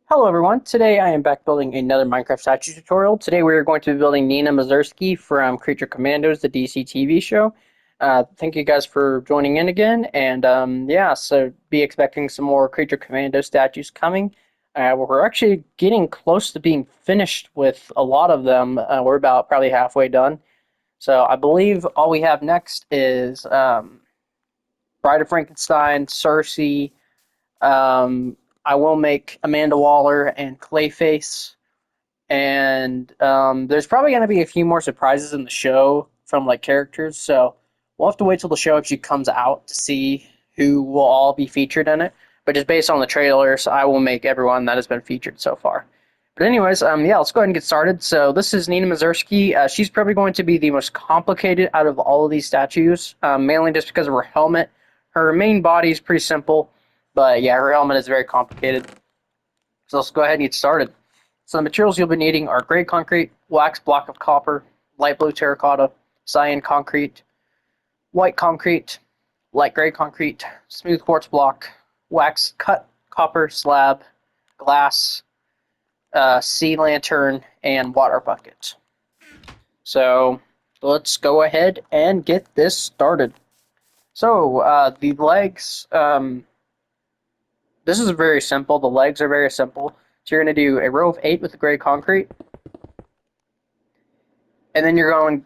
Hello everyone, today I am back building another Minecraft statue tutorial. Today we are going to be building Nina Mazursky from Creature Commandos, the DC TV show. Thank you guys for joining in again, and yeah, so be expecting some more Creature Commando statues coming. We're actually getting close to being finished with a lot of them. We're about probably halfway done. So I believe all we have next is Bride of Frankenstein, Cersei, I will make Amanda Waller and Clayface, and there's probably going to be a few more surprises in the show from like characters. So we'll have to wait till the show actually comes out to see who will all be featured in it. But just based on the trailers, I will make everyone that has been featured so far. But anyways, yeah, let's go ahead and get started. So this is Nina Mazursky. She's probably going to be the most complicated out of all of these statues, mainly just because of her helmet. Her main body is pretty simple, but yeah, her helmet is very complicated. So let's go ahead and get started. So the materials you'll be needing are gray concrete, wax block of copper, light blue terracotta, cyan concrete, white concrete, light gray concrete, smooth quartz block, wax cut copper slab, glass, sea lantern, and water bucket. So let's go ahead and get this started. So the legs, this is very simple. The legs are very simple. So you're going to do a row of 8 with the gray concrete, and then you're going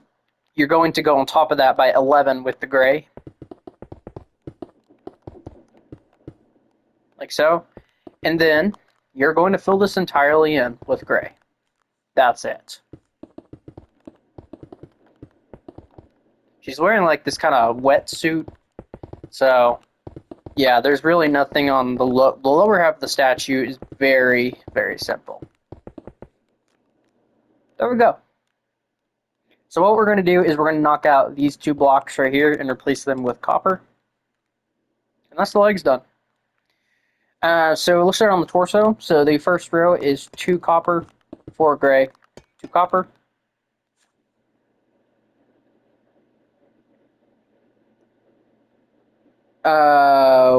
to go on top of that by 11 with the gray, like so. And then you're going to fill this entirely in with gray. That's it. She's wearing like this kind of wetsuit, so yeah, there's really nothing on the lower half of the statue is very, very simple. There we go. So what we're going to do is we're going to knock out these 2 blocks right here and replace them with copper. And that's the legs done. So let's start on the torso. So the first row is 2 copper, 4 gray, 2 copper.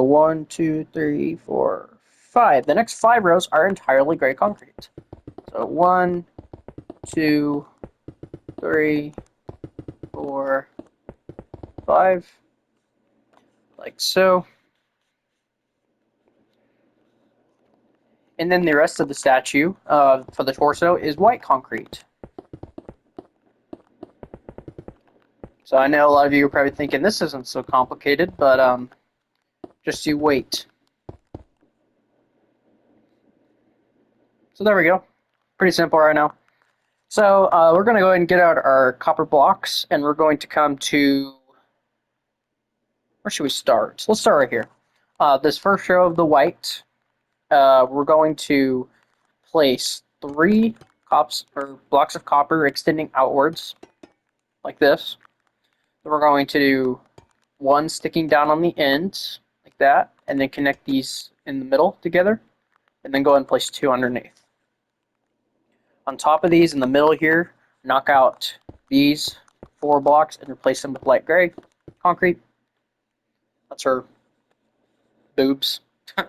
One, two, three, four, 5. The next 5 rows are entirely gray concrete. So 1, 2, 3, 4, 5, like so. And then the rest of the statue for the torso is white concrete. So I know a lot of you are probably thinking this isn't so complicated, but just you wait. So there we go. Pretty simple right now. So we're going to go ahead and get out our copper blocks, and we're going to come to, where should we start? Let's start right here. This first row of the white, we're going to place 3 blocks of copper extending outwards, like this. Then we're going to do 1 sticking down on the ends, like that, and then connect these in the middle together, and then go ahead and place 2 underneath. On top of these, in the middle here, knock out these 4 blocks and replace them with light gray concrete. That's her boobs. I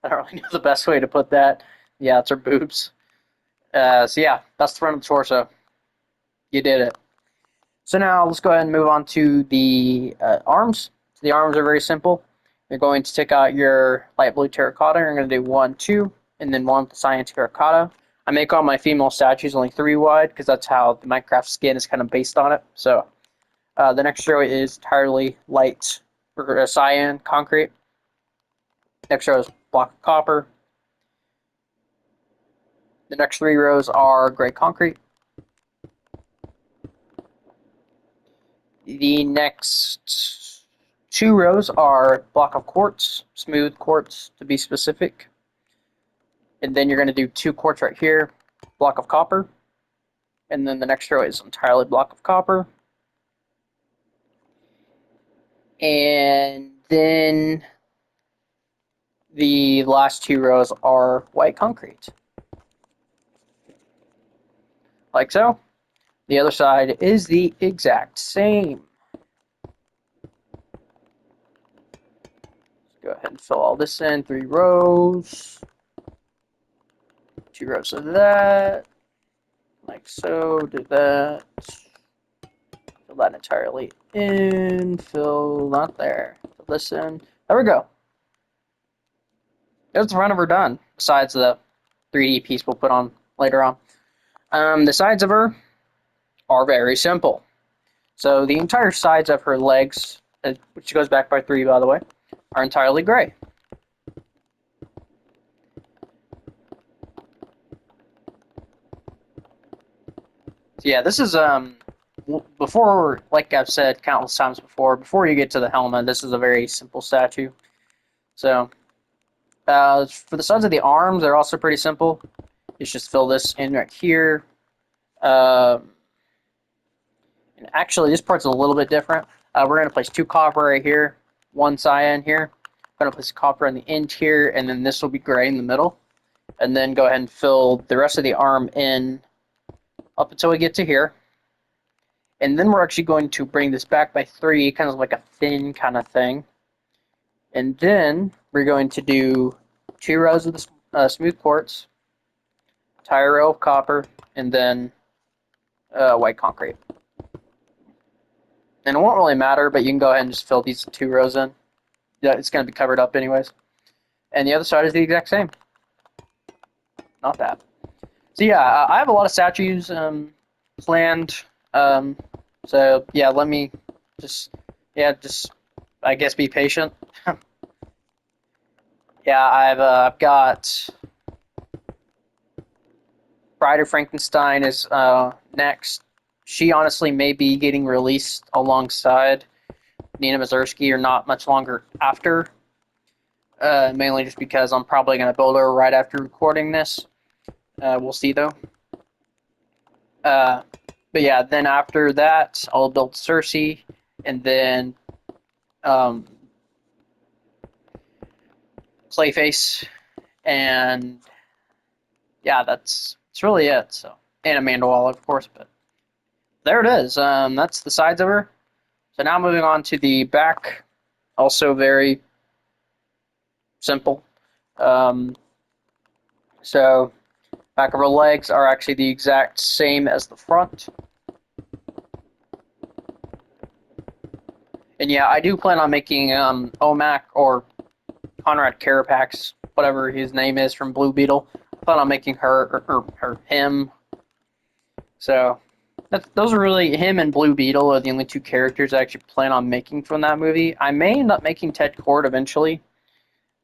don't really know the best way to put that. Yeah, it's her boobs. So yeah, that's the front of the torso. You did it. So now let's go ahead and move on to the arms. So the arms are very simple. You're going to take out your light blue terracotta. You're going to do 1, 2, and then 1 with the cyan terracotta. I make all my female statues only 3 wide because that's how the Minecraft skin is kind of based on it. So the next row is entirely light or cyan concrete. Next row is block of copper. The next 3 rows are gray concrete. The next 2 rows are block of quartz, smooth quartz to be specific. And then you're going to do 2 quartz right here, block of copper. And then the next row is entirely block of copper. And then the last 2 rows are white concrete. Like so. The other side is the exact same. Let's go ahead and fill all this in 3 rows. 2 rows of that, like so. Do that. Fill that entirely in. Fill not there. Fill this in. There we go. There's the front of her done. Besides the 3D piece we'll put on later on. The sides of her are very simple. So the entire sides of her legs, which goes back by 3 by the way, are entirely gray. So yeah, this is before, like I've said countless times before you get to the helmet, this is a very simple statue. So for the sides of the arms, they're also pretty simple. It's just fill this in right here. And actually, this part's a little bit different. We're going to place 2 copper right here, 1 cyan here. I'm going to place a copper on the end here, and then this will be gray in the middle. And then go ahead and fill the rest of the arm in up until we get to here. And then we're actually going to bring this back by 3, kind of like a thin kind of thing. And then we're going to do 2 rows of the smooth quartz, entire row of copper, and then white concrete. And it won't really matter, but you can go ahead and just fill these 2 rows in. Yeah, it's going to be covered up anyways. And the other side is the exact same. Not bad. So yeah, I have a lot of statues planned. So yeah, let me just I guess be patient. Yeah, I've got Bride of Frankenstein is next. She honestly may be getting released alongside Nina Mazursky or not much longer after. Mainly just because I'm probably going to build her right after recording this. We'll see though. But yeah, then after that, I'll build Cersei, and then Clayface, and yeah, that's really it. So, and Amanda Waller, of course. But there it is. That's the sides of her. So now moving on to the back, also very simple. So back of her legs are actually the exact same as the front. And yeah, I do plan on making Omak or Conrad Carapax, whatever his name is from Blue Beetle. I plan on making her or him. So those are really, him and Blue Beetle are the only 2 characters I actually plan on making from that movie. I may end up making Ted Kord eventually,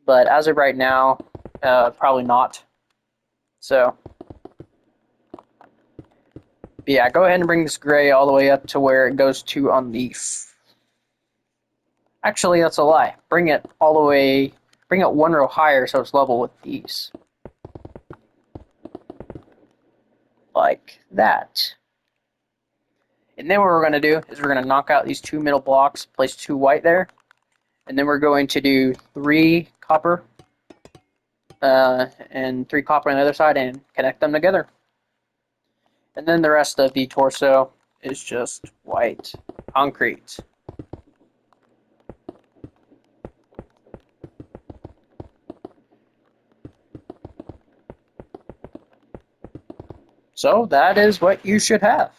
but as of right now, probably not. So yeah, go ahead and bring this gray all the way up to where it goes to on the. Actually, that's a lie. Bring it all the way. Bring it 1 row higher so it's level with these. Like that. And then what we're going to do is we're going to knock out these 2 middle blocks, place 2 white there, and then we're going to do 3 copper and 3 copper on the other side and connect them together. And then the rest of the torso is just white concrete. So that is what you should have.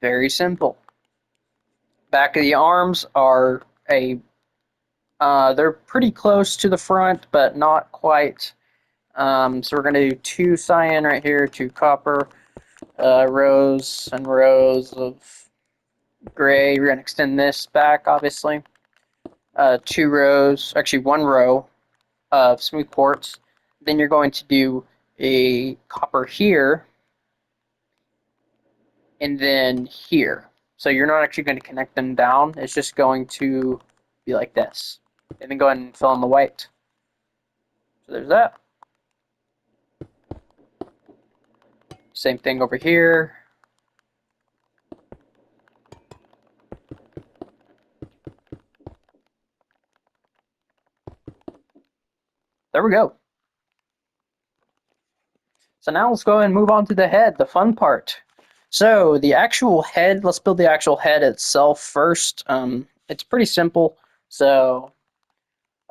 Very simple. Back of the arms are they're pretty close to the front, but not quite. So we're going to do 2 cyan right here, 2 copper, rows and rows of gray. We're going to extend this back, obviously. 2 rows, actually 1 row of smooth quartz. Then you're going to do a copper here, and then here. So you're not actually going to connect them down. It's just going to be like this. And then go ahead and fill in the white. So there's that. Same thing over here. There we go. So now let's go ahead and move on to the head, the fun part. So the actual head, let's build the actual head itself first. It's pretty simple. So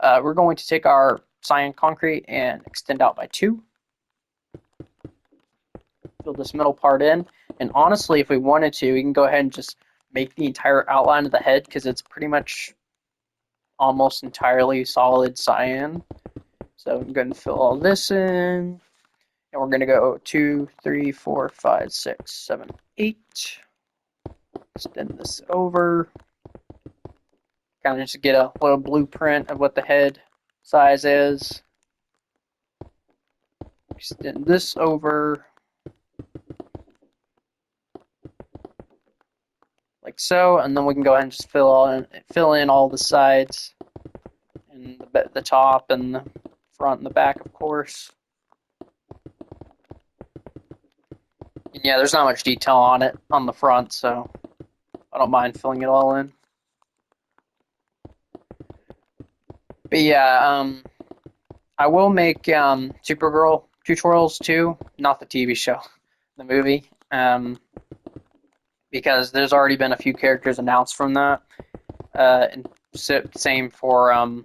we're going to take our cyan concrete and extend out by 2. fill this middle part in. And honestly, if we wanted to, we can go ahead and just make the entire outline of the head because it's pretty much almost entirely solid cyan. So I'm going to fill all this in, and we're going to go 2, 3, 4, 5, 6, 7, 8. Extend this over. Kind of just get a little blueprint of what the head size is. Extend this over. Like so, and then we can go ahead and just fill in all the sides, and the top, and the front, and the back, of course. And yeah, there's not much detail on it on the front, so I don't mind filling it all in. But yeah, I will make Supergirl tutorials too, not the TV show, the movie, because there's already been a few characters announced from that. And same for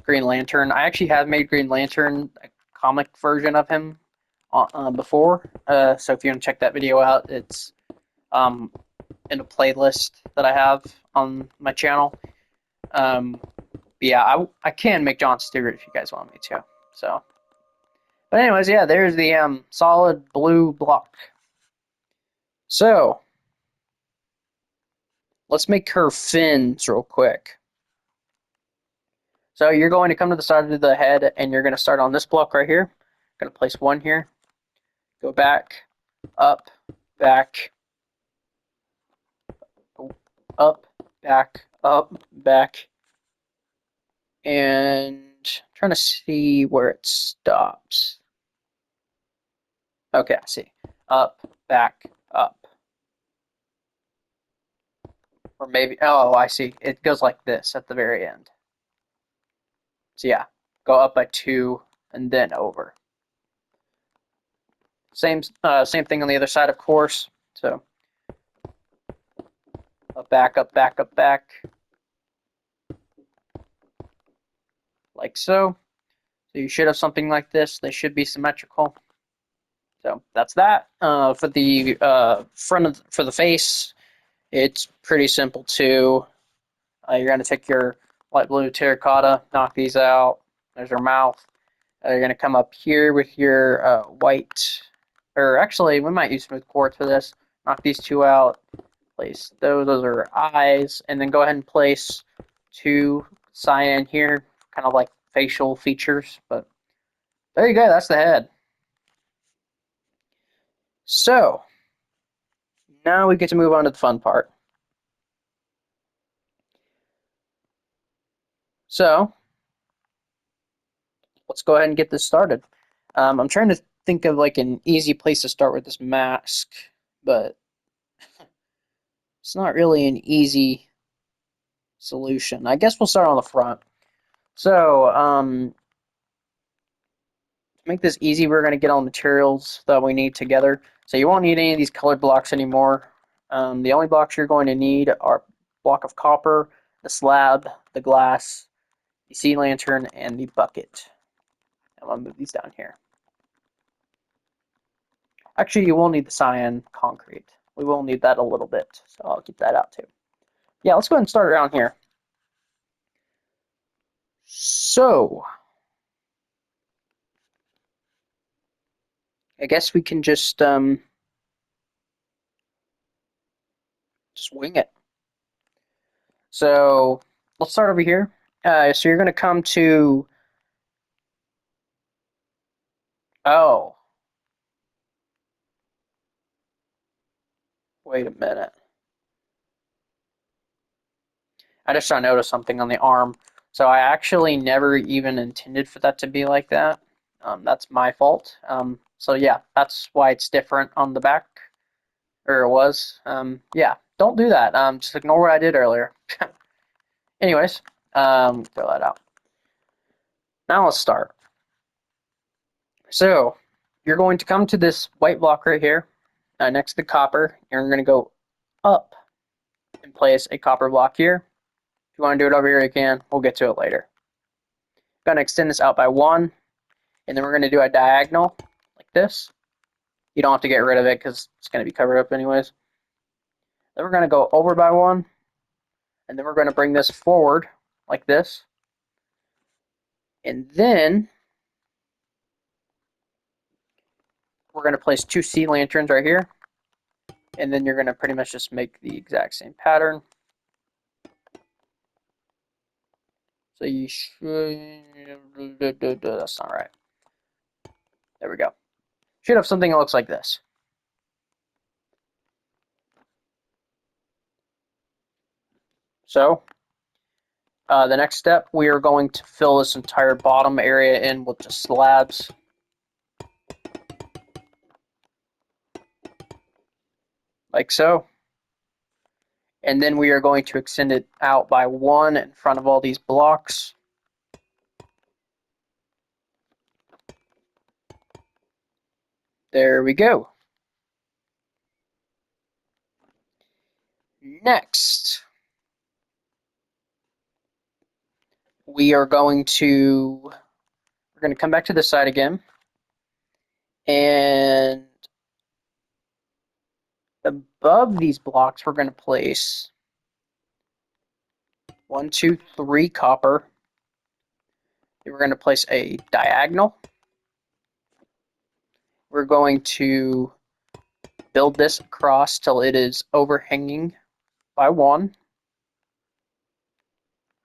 Green Lantern. I actually have made Green Lantern a comic version of him before. So if you want to check that video out, it's in a playlist that I have on my channel. Yeah, I can make John Stewart if you guys want me to. So, but anyways, yeah, there's the solid blue block. So let's make her fins real quick. So you're going to come to the side of the head, and you're going to start on this block right here. Going to place one here. Go back, up, back, up, back, and I'm trying to see where it stops. Okay, I see. Up, back, up. Or maybe, oh, I see. It goes like this at the very end. So yeah, go up by 2 and then over. Same thing on the other side, of course. So up, back, up, back, up, back. Like so. So you should have something like this. They should be symmetrical. So that's that. For the for the face, it's pretty simple too. You're gonna take your light blue terracotta, knock these out. There's your mouth. You're gonna come up here with your white, or actually we might use smooth quartz for this. Knock these two out. Place those. Those are eyes, and then go ahead and place 2 cyan here, kind of like facial features. But there you go. That's the head. So now we get to move on to the fun part. So let's go ahead and get this started. I'm trying to think of like an easy place to start with this mask, but it's not really an easy solution. I guess we'll start on the front. So to make this easy, we're going to get all the materials that we need together. So you won't need any of these colored blocks anymore. The only blocks you're going to need are block of copper, the slab, the glass, the sea lantern, and the bucket. I'm going to move these down here. Actually, you will need the cyan concrete. We will need that a little bit, so I'll keep that out too. Yeah, let's go ahead and start around here. So, I guess we can just wing it. So, let's start over here. So you're going to come to, oh, wait a minute. I just noticed something on the arm. So I actually never even intended for that to be like that. That's my fault. So yeah, that's why it's different on the back, or it was. Yeah, don't do that. Just ignore what I did earlier. Anyways, throw that out. Now let's start. So you're going to come to this white block right here, next to the copper. You're going to go up and place a copper block here. If you want to do it over here, you can. We'll get to it later. Going to extend this out by 1, and then we're going to do a diagonal like this. You don't have to get rid of it because it's going to be covered up anyways. Then we're going to go over by one, and then we're going to bring this forward like this. And then we're going to place 2 sea lanterns right here. And then you're going to pretty much just make the exact same pattern. So you should, that's not right. There we go. Should have something that looks like this. So the next step, we are going to fill this entire bottom area in with just slabs. Like so. And then we are going to extend it out by 1 in front of all these blocks. There we go. Next, we're going to come back to this side again, and above these blocks we're going to place 1, 2, 3 copper. Then we're going to place a diagonal. We're going to build this across till it is overhanging by 1,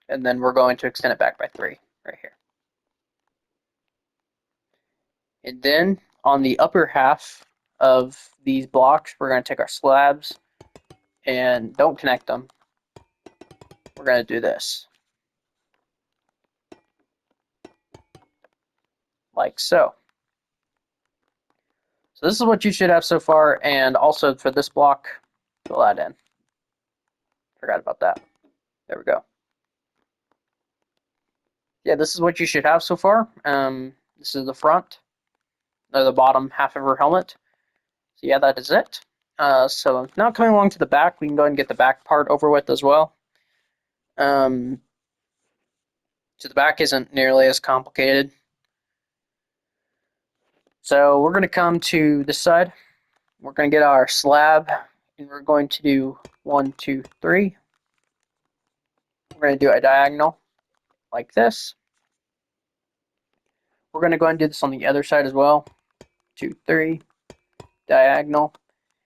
and then we're going to extend it back by 3 right here. And then on the upper half of these blocks, we're going to take our slabs and don't connect them. We're going to do this. Like so. So this is what you should have so far, and also for this block, fill that in. Forgot about that. There we go. Yeah, this is what you should have so far. This is the front, or the bottom half of her helmet. So yeah, that is it. So now coming along to the back, we can go ahead and get the back part over with as well. So the back isn't nearly as complicated. So we're going to come to this side. We're going to get our slab, and we're going to do 1, 2, 3. We're going to do a diagonal like this. We're going to go ahead and do this on the other side as well. 2, 3, diagonal.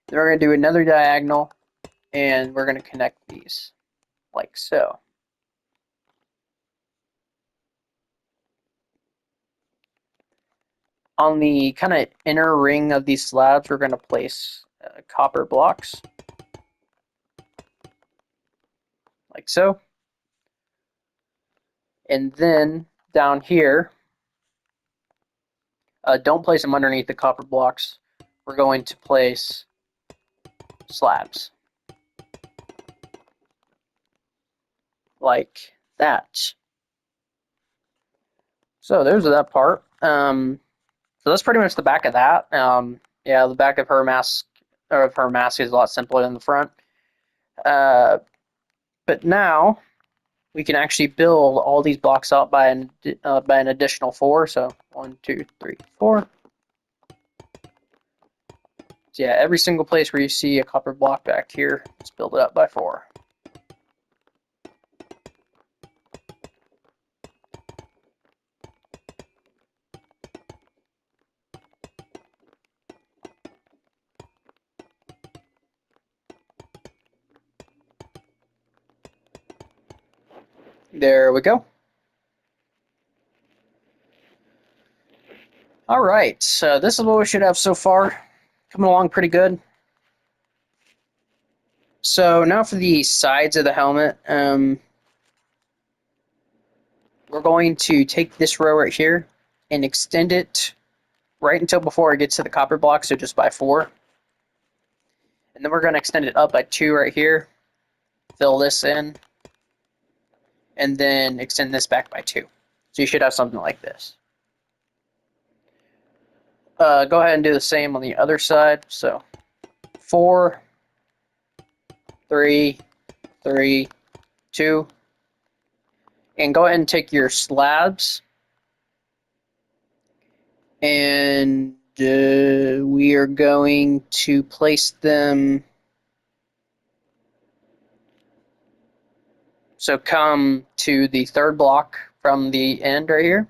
Then we're going to do another diagonal, and we're going to connect these like so. On the kind of inner ring of these slabs, we're going to place copper blocks like so. And then down here, don't place them underneath the copper blocks. We're going to place slabs like that. So there's that part. So that's pretty much the back of that. Yeah, the back of her mask is a lot simpler than the front. But now we can actually build all these blocks out by an additional 4. So 1, 2, 3, 4. So yeah, every single place where you see a copper block back here, let's build it up by 4. There we go. All right, so this is what we should have so far. Coming along pretty good. So now for the sides of the helmet, we're going to take this row right here and extend it right until before it gets to the copper block, so just by 4. And then we're going to extend it up by 2 right here, fill this in, and then extend this back by 2. So you should have something like this. Go ahead and do the same on the other side. So 4, 3, 3, 2. And go ahead and take your slabs and we are going to place them. So come to the third block from the end right here.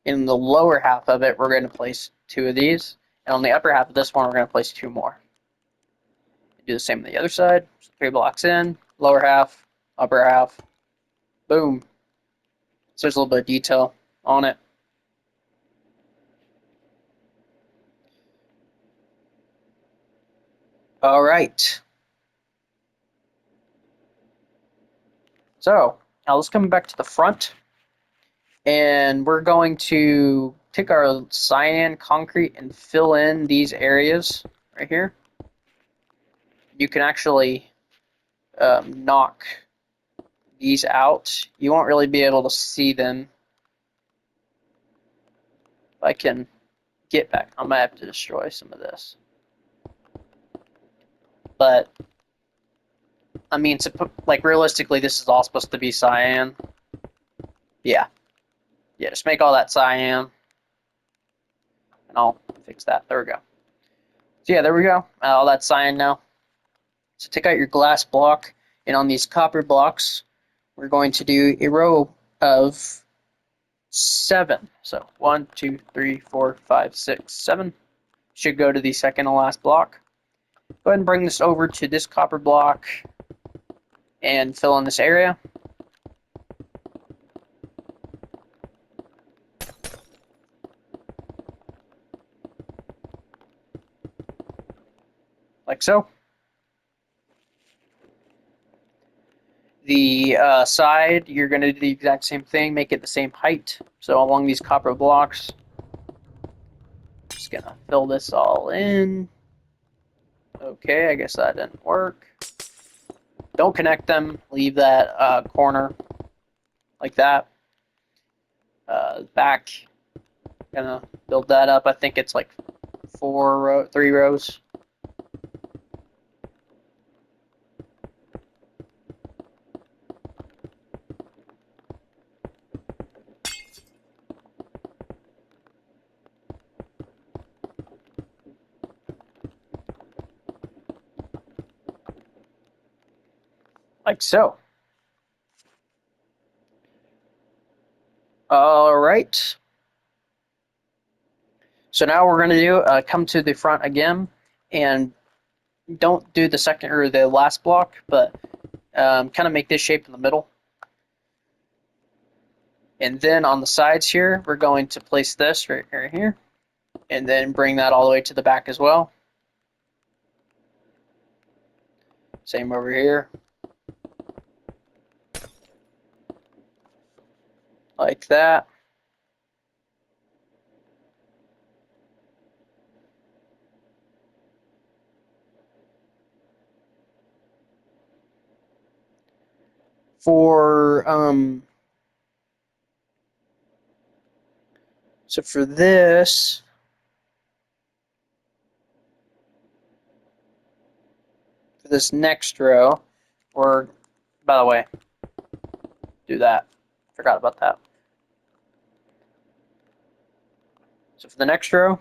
In the lower half of it, we're going to place 2 of these. And on the upper half of this one, we're going to place 2 more. Do the same on the other side. So 3 blocks in, lower half, upper half. Boom. So there's a little bit of detail on it. All right. So now let's come back to the front. And we're going to take our cyan concrete and fill in these areas right here. You can actually knock these out. You won't really be able to see them. If I can get back, I might have to destroy some of this. But I mean, like realistically, this is all supposed to be cyan. Yeah, just make all that cyan, and I'll fix that. There we go. So yeah, there we go. All that cyan now. So take out your glass block, and on these copper blocks, we're going to do a row of 7. So 1, 2, 3, 4, 5, 6, 7. Should go to the second to last block. Go ahead and bring this over to this copper block and fill in this area. Like so. The side, you're going to do the exact same thing, make it the same height. So along these copper blocks, just going to fill this all in. Okay, I guess that didn't work. Don't connect them, leave that corner like that. Back, gonna build that up. I think it's like 3 rows. Like so. All right. So now we're going to do come to the front again, and don't do the second or the last block, but kind of make this shape in the middle. And then on the sides here, we're going to place this right here, and then bring that all the way to the back as well. Same over here. Like that. For so for this, next row, or by the way, do that. Forgot about that. So for the next row,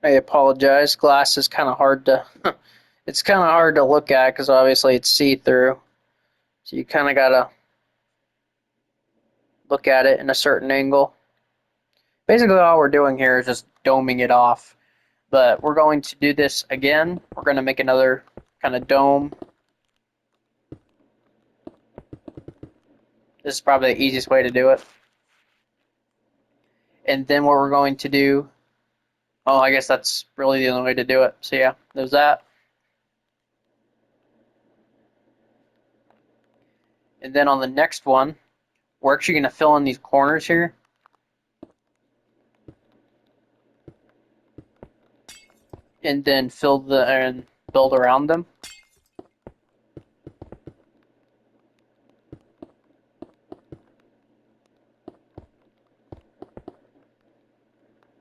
I apologize. Glass is kind of hard to it's kind of hard to look at because obviously it's see-through. So you kind of gotta look at it in a certain angle. Basically all we're doing here is just doming it off. But we're going to do this again. We're going to make another kind of dome. This is probably the easiest way to do it. And then what we're going to do, oh, I guess that's really the only way to do it. So yeah, there's that. And then on the next one, we're actually going to fill in these corners here. And then and build around them.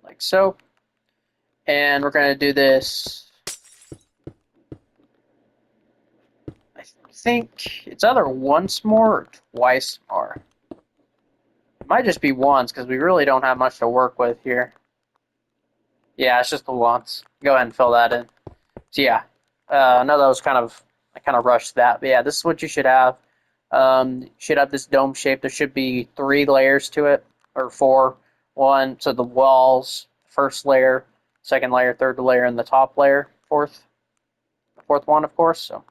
Like so. And we're going to do this, I think it's either once more or twice more. It might just be once because we really don't have much to work with here. Yeah, it's just the once. Go ahead and fill that in. So yeah, I know that was I kind of rushed that, but yeah, this is what you should have. You should have this dome shape. There should be 3 layers to it, or 4. One, so the walls, first layer, second layer, third layer, and the top layer, fourth one, of course. So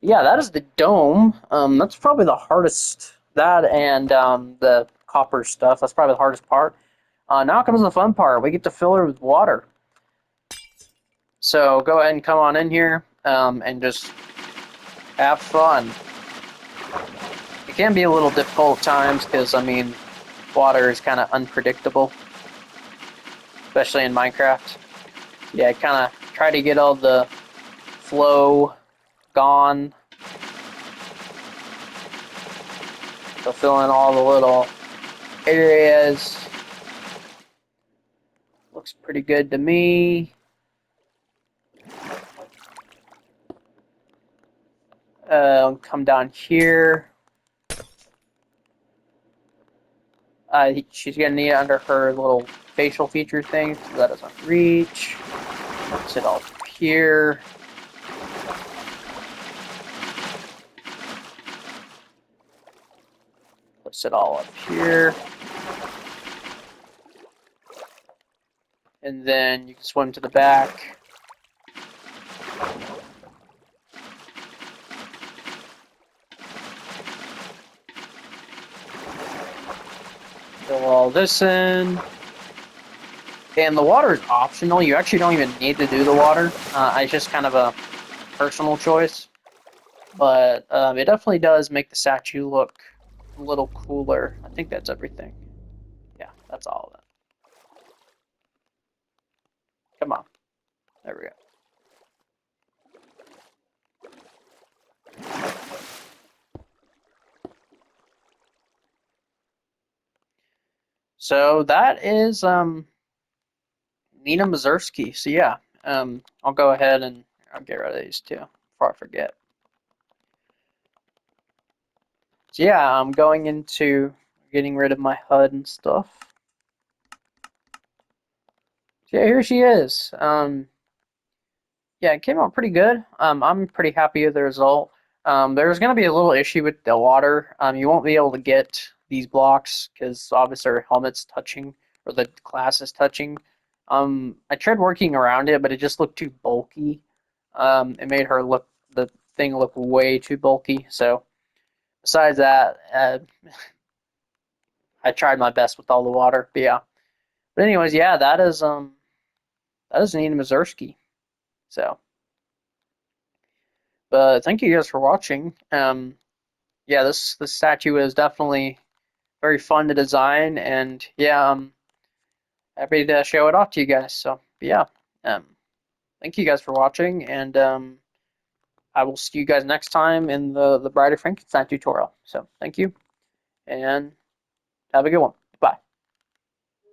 yeah, that is the dome. That's probably the hardest. That and the copper stuff. That's probably the hardest part. Now comes the fun part. We get to fill it with water. So go ahead and come on in here and just have fun. It can be a little difficult at times because, I mean, water is kind of unpredictable, especially in Minecraft. Yeah, kind of try to get all the flow gone. So fill in all the little areas. Looks pretty good to me. Come down here. She's gonna need it under her little facial feature thing, so that doesn't reach. Puts it all up here. Puts it all up here. And then you can swim to the back. Fill all this in. And the water is optional. You actually don't even need to do the water. It's just kind of a personal choice. But it definitely does make the statue look a little cooler. I think that's everything. Yeah, that's all of it. Come on. There we go. So that is Nina Mazursky. So yeah, I'll go ahead and I'll get rid of these two before I forget. So yeah, I'm going into getting rid of my HUD and stuff. So yeah, here she is. Yeah, it came out pretty good. I'm pretty happy with the result. There's going to be a little issue with the water. You won't be able to get these blocks because obviously her helmet's touching or the glass is touching. I tried working around it, but it just looked too bulky. It made the thing look way too bulky. So besides that, I tried my best with all the water. But yeah. But anyways, yeah, that is Nina Mazursky. So, but thank you guys for watching. Yeah, this statue is definitely very fun to design, and yeah, I'm happy to show it off to you guys. So yeah, um, thank you guys for watching, and I will see you guys next time in the Bride of Frankenstein tutorial. So thank you, and have a good one.